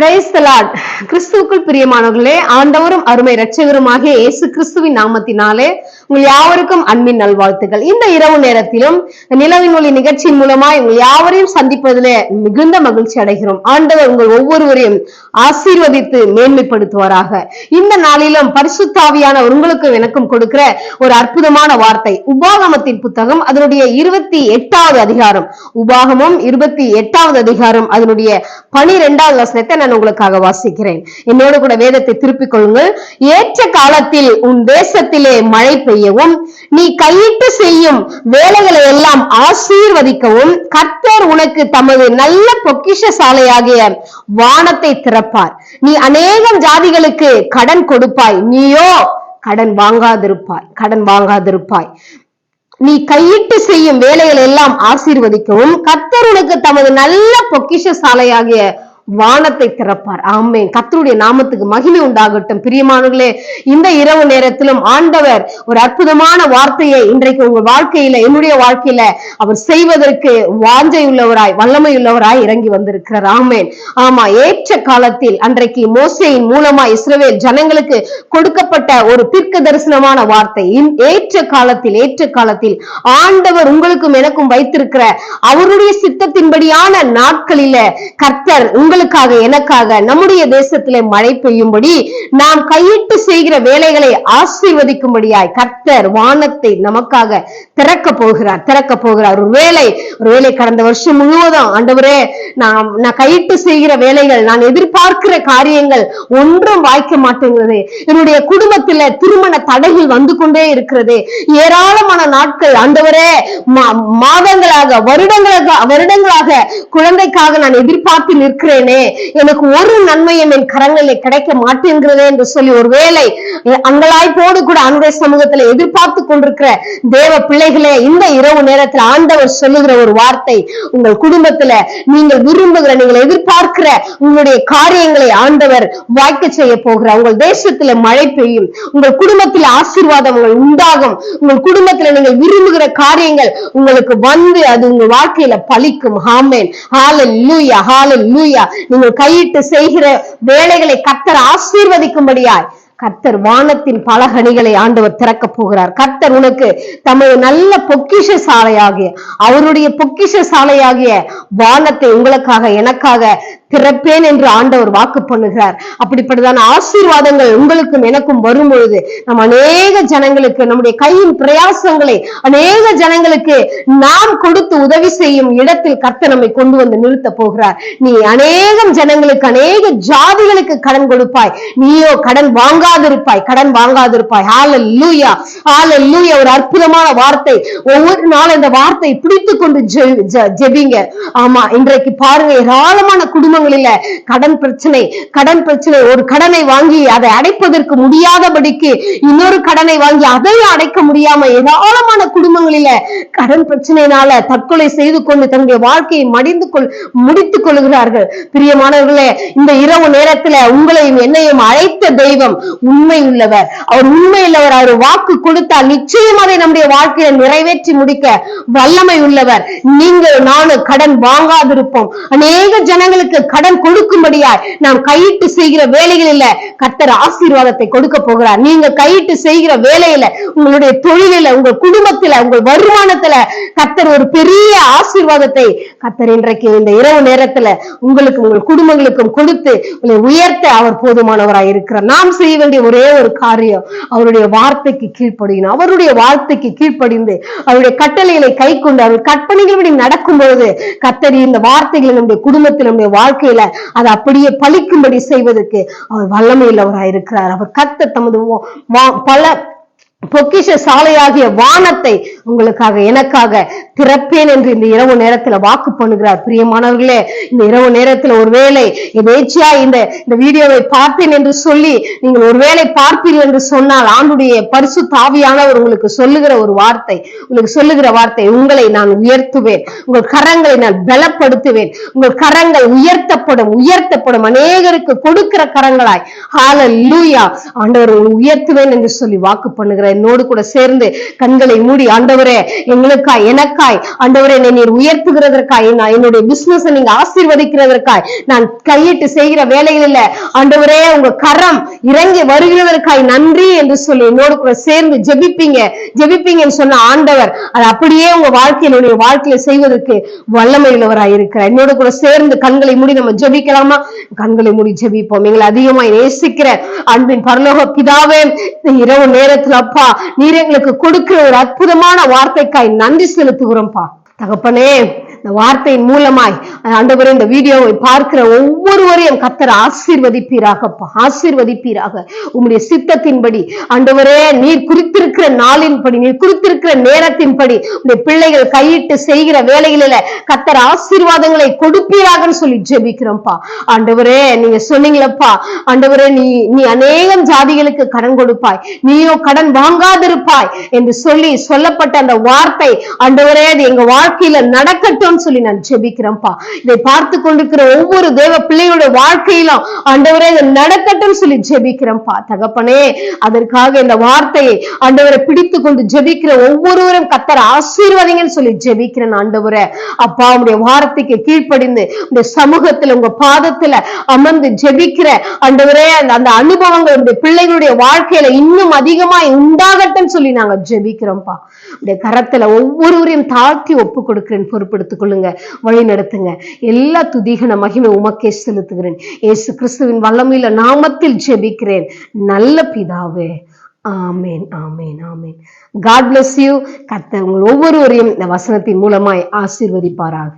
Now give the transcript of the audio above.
Praise the Lord. கிறிஸ்துவுக்குள் பிரியமானவர்களே, ஆண்டவரும் அருமை இரட்சகருமாகிய இயேசு கிறிஸ்துவின் நாமத்தினாலே உங்கள் யாவருக்கும் அன்பின் நல்வாழ்த்துக்கள். இந்த இரவு நேரத்திலும் நிலவின் ஒளி நிகழ்ச்சியின் மூலமாய் உங்கள் யாவரையும் சந்திப்பதிலே மிகுந்த மகிழ்ச்சி அடைகிறோம். ஆண்டவர் உங்கள் ஒவ்வொருவரையும் ஆசீர்வதித்து மேன்மைப்படுத்துவாராக. இந்த நாளிலும் பரிசுத்தாவியான உங்களுக்கும் எனக்கும் கொடுக்கிற ஒரு அற்புதமான வார்த்தை உபாகமத்தின் புத்தகம், அதனுடைய 28வது அதிகாரம். உபாகமம் 28வது அதிகாரம், அதனுடைய 12வது வசனத்தை நான் உங்களுக்காக வாசிக்கிறேன். என்னோடு கூட வேதத்தை திருப்பிக் கொள்ளுங்கள். ஏற்ற காலத்தில் உன் தேசத்திலே மழை பெய்யவும், நீ கையிட்டு செய்யும் வேலைகளை எல்லாம் ஆசீர்வதிக்கவும் கர்த்தர் உனக்கு தமது நல்ல பொக்கிஷ சாலையாகிய வானத்தை திறப்பார். நீ அநேகம் ஜாதிகளுக்கு கடன் கொடுப்பாய், நீயோ கடன் வாங்காதிருப்பாய். நீ கையிட்டு செய்யும் வேலைகள் எல்லாம் ஆசீர்வதிக்கவும் கர்த்தர் உனக்கு தமது நல்ல பொக்கிஷ சாலையாகிய வானத்தை திறப்பார். ஆமென். கர்த்தருடைய நாமத்துக்கு மகிமை உண்டாகட்டும். பிரியமானவர்களே, இந்த இரவு நேரத்திலும் ஆண்டவர் ஒரு அற்புதமான வார்த்தையை இன்றைக்கு உங்க வாழ்க்கையில, என்னுடைய வாழ்க்கையில அவர் செய்வதற்கு வாஞ்சை உள்ளவராய், வல்லமை உள்ளவராய் இறங்கி வந்திருக்கிறார். ஆமென். ஆமா, ஏற்ற காலத்தில் அன்றைக்கு மோசேயின் மூலமா இஸ்ரவேல் ஜனங்களுக்கு கொடுக்கப்பட்ட ஒரு தீர்க்க தரிசனமான வார்த்தை. ஏற்ற காலத்தில் ஆண்டவர் உங்களுக்கும் எனக்கும் வைத்திருக்கிற அவருடைய சித்தத்தின்படியான நாட்களில கர்த்தர் உங்களுக்காக எனக்காக நம்முடைய தேசத்திலே மழை பெய்யும்படி, நாம் கையிட்டு செய்கிற வேலைகளை ஆசீர்வதிக்கும்படியாய் கர்த்தர் வானத்தை நமக்காக திறக்க போகிறார். ஒரு வேலை கடந்த வருஷம் முழுவதும் ஆண்டவரே, நான் கையிட்டு செய்கிற வேலைகள், நான் எதிர்பார்க்கிற காரியங்கள் ஒன்றும் வாய்க்க மாட்டேங்கிறது. என்னுடைய குடும்பத்தில திருமண தடைகள் வந்து கொண்டே இருக்கிறது. ஏராளமான நாட்கள் ஆண்டவரே, மாதங்களாக வருடங்களாக குழந்தைக்காக நான் எதிர்பார்த்து நிற்கிறேனே, எனக்கு ஒரு நன்மையும் என் கரங்களில் கிடைக்க மாட்டேங்கிறதே என்று சொல்லி ஒரு வேலை அங்கலாய்ப்போடு கூட ஆண்டவருடைய சமூகத்தில் எதிர்பார்த்து கொண்டிருக்கிற தேவ பிள்ளைகளே, இந்த இரவு நேரத்தில் ஆண்டவர் சொல்லுகிற ஒரு வார்த்தை, உங்கள் குடும்பத்துல நீங்கள் விரும்புகிற, நீங்கள் எதிர்பார்க்கிற உங்களுடைய காரியங்களை ஆண்டவர் வாய்க்க செய்ய போகிறார். உங்கள் தேசத்துல மழை பெய்யும், உங்கள் குடும்பத்தில் ஆசீர்வாதம் உண்டாகும், உங்கள் குடும்பத்துல நீங்கள் விரும்புகிற காரியங்கள் உங்களுக்கு வந்து அது உங்கள் வாழ்க்கையில பலிக்கும். ஆமென். ஹல்லேலூயா, ஹல்லேலூயா. நீங்கள் கையிட்டு செய்கிற வேலைகளை கர்த்தர் ஆசீர்வதிக்கும்படியாய் கர்த்தர் வானத்தின் பலகணிகளை ஆண்டவர் திறக்க போகிறார். கர்த்தர் உனக்கு தமது நல்ல பொக்கிஷ சாலையாகிய, அவருடைய பொக்கிஷ சாலையாகிய வானத்தை உங்களுக்காக எனக்காக திறப்பேன் என்று ஆண்டவர் வாக்கு பண்ணுகிறார். அப்படிப்பட்டதான ஆசீர்வாதங்கள் உங்களுக்கும் எனக்கும் வரும் பொழுது நம் அநேக ஜனங்களுக்கு, நம்முடைய கையின் பிரயாசங்களை அநேக ஜனங்களுக்கு நாம் கொடுத்து உதவி செய்யும் இடத்தில் கர்த்தர் நம்மை கொண்டு வந்து நிறுத்த போகிறார். நீ அநேகம் ஜனங்களுக்கு, அநேக ஜாதிகளுக்கு கடன் கொடுப்பாய், நீயோ கடன் வாங்காதிருப்பாய். ஹல்லேலூயா, ஹல்லேலூயா. ஒரு அற்புதமான வார்த்தை. ஒவ்வொரு நாளும் இந்த வார்த்தை பிடித்துக் கொண்டு ஜெபிங்க. ஆமா, இன்றைக்கு பாருங்க, ஏராளமான குடும்பங்களில கடன் பிரச்சனை. ஒரு கடனை வாங்கி அதை அடைப்பதற்கு முடியாதபடிக்கு இன்னொரு கடனை வாங்கி அதையும் அடைக்க முடியாம ஏராளமான குடும்பங்களில கடன் பிரச்சனையினால தற்கொலை செய்து கொண்டு தன்னுடைய வாழ்க்கையை முடித்துக் கொள்கிறார்கள். பிரியமானவர்களே, இந்த இரவு நேரத்துல உங்களையும் என்னையும் அழைத்த தெய்வம் உண்மை உள்ளவர். அவர் உண்மை உள்ளவர். அவர் வாக்கு கொடுத்தால் நிச்சயம் அதை நம்முடைய வாழ்க்கையை நிறைவேற்றி முடிக்க வல்லமை உள்ளவர். நீங்கள் நானும் கடன் வாங்காதிருப்போம். அநேக ஜனங்களுக்கு கடன் கொடுக்கும்படியாய் நாம் கையிட்டு செய்கிற வேலைகளில கர்த்தர் ஆசீர்வாதத்தை கொடுக்க போகிறார். நீங்க கையிட்டு செய்கிற வேலையில, உங்களுடைய தொழிலில, உங்கள் குடும்பத்துல, உங்கள் வருமானத்துல கர்த்தர் ஒரு பெரிய ஆசீர்வாதத்தை கர்த்தர் இன்றைக்கு இந்த இரவு நேரத்துல உங்களுக்கு, உங்கள் குடும்பங்களுக்கும் கொடுத்து உங்களை உயர்த்த அவர் போதுமானவராய் இருக்கிறார். நாம் செய்ய வேண்டிய ஒரே ஒரு காரியம், அவருடைய வார்த்தைக்கு கீழ்ப்படியணும். அவருடைய வார்த்தைக்கு கீழ்ப்படிந்து அவருடைய கட்டளைகளை கை கொண்டு அவர் கற்பனைகள் நடக்கும்போது கர்த்தர் இந்த வார்த்தைகளை நம்முடைய குடும்பத்தில், நம்முடைய வாழ்க்கையில அதை அப்படியே பலிக்கும்படி செய்வதற்கு அவர் வல்லமை உள்ளவராய் இருக்கிறார். அவர் கர்த்தர் தமது பல பொக்கிஷ சாலையாகிய வானத்தை உங்களுக்காக எனக்காக திறப்பேன் என்று இந்த இரவு நேரத்துல வாக்கு பண்ணுகிறார். பிரியமானவர்களே, இந்த இரவு நேரத்துல ஒருவேளை எதேச்சியா இந்த வீடியோவை பார்த்தேன் என்று சொல்லி நீங்கள் ஒருவேளை பார்ப்பீர்கள் என்று சொன்னால், ஆண்டுடைய பரிசுத்த ஆவியானவர் உங்களுக்கு சொல்லுகிற ஒரு வார்த்தை, உங்களை நான் உயர்த்துவேன், உங்கள் கரங்களை நான் பலப்படுத்துவேன், உங்கள் கரங்கள் உயர்த்தப்படும் அநேகருக்கு கொடுக்கிற கரங்களாய். ஹல்லேலூயா. ஆண்டவர் உயர்த்துவேன் என்று சொல்லி வாக்கு பண்ணுகிறார். என்னோடு கூட சேர்ந்து கண்களை மூடி, ஆண்டவரே எங்களுக்காய் எனக்காய் ஆண்டவரே நீர் உயர்த்துகிறதற்காய், என்னுடைய பிசினஸ் நீங்க ஆசீர்வதிக்கிறதற்காய், நான் கையிட்டு செய்கிற வேலைகளில் ஆண்டவரே உங்க கரம் இறங்கி வருகிறதற்காய் நன்றி என்று சொல்லி என்னோடு கூட சேர்ந்து ஜெபிப்பீங்கன்னு சொன்ன ஆண்டவர் அது அப்படியே உங்க வாழ்க்கையில செய்வதற்கு வல்லமை உள்ளவராய் இருக்கிறார். என்னோடு கூட சேர்ந்து கண்களை மூடி நம்ம ஜெபிக்கலாமா? கண்களை மூடி ஜெபிப்போம். எங்களை அதிகமாய் நேசிக்கிற அன்பின் பரலோக பிதாவே, இரவு நேரத்தில் அப்பா நீர் எங்களுக்கு கொடுக்கிற ஒரு அற்புதமான வார்த்தைக்காய் நன்றி செலுத்துகிறோம்ப்பா. தகப்பனே, இந்த வார்த்தையின் மூலமாய் ஆண்டவரே இந்த வீடியோவை பார்க்கிற ஒவ்வொருவரையும் கர்த்தர் ஆசீர்வதிப்பீராகப்பா, ஆசீர்வதிப்பீராக. உம்முடைய சித்தத்தின்படி ஆண்டவரே நீர் குறித்திருக்கிற நாளின்படி, நீர் குறித்திருக்கிற நேரத்தின்படி உடைய பிள்ளைகள் கையிட்டு செய்கிற வேலைகளில கர்த்தர் ஆசீர்வாதங்களை கொடுப்பீராகன்னு சொல்லி ஜெபிக்கிறோம்ப்பா. ஆண்டவரே நீங்க சொன்னீங்களப்பா, ஆண்டவரே நீ அநேகம் ஜாதிகளுக்கு கடன் கொடுப்பாய், நீயோ கடன் வாங்காதிருப்பாய் என்று சொல்லப்பட்ட அந்த வார்த்தை ஆண்டவரே அது எங்க வாழ்க்கையில நடக்கட்டும் சொல்லி நான் ஜெபிக்கிறேன்ப்பா. இதை பார்த்து கொண்டிருக்கிற ஒவ்வொரு தேவ பிள்ளையோட வாழ்க்கையிலும் ஆண்டவரே நடக்கட்டும் சொல்லி ஜெபிக்கிறேன்ப்பா. தகப்பனே, அதற்காக இந்த வார்த்தையை ஆண்டவரை பிடித்து கொண்டு ஜெபிக்கிற ஒவ்வொருவரும் கர்த்தர் ஆசீர்வதிங்கன்னு சொல்லி ஜெபிக்கிறேன். ஆண்டவரே அப்பா, உடைய வார்த்தைக்கு கீழ்ப்படிந்து உடைய சமூகத்துல உங்க பாதத்துல அமர்ந்து ஜெபிக்கிற ஆண்டவரே அந்த அனுபவங்கள் உடைய பிள்ளைகளுடைய வாழ்க்கையில இன்னும் அதிகமாய் உண்டாகட்டும் சொல்லி நாங்க ஜெபிக்கிறோம்ப்பா. உடைய கரத்துல ஒவ்வொருவரையும் தாழ்த்தி ஒப்பு கொடுக்கிறேன். பொறுப்படுத்திக் கொள்ளுங்க, வழி நடத்துங்க. எல்லா துதிகன மகிமை உமக்கே செலுத்துகிறேன். இயேசு கிறிஸ்துவின் வல்லமையுள்ள நாமத்தில் ஜெபிக்கிறேன் நல்ல பிதாவே. ஆமேன், ஆமேன், ஆமேன். God bless you. கர்த்தர் உங்கள் ஒவ்வொருவரையும் இந்த வசனத்தின் மூலமாய் ஆசீர்வதிப்பாராக.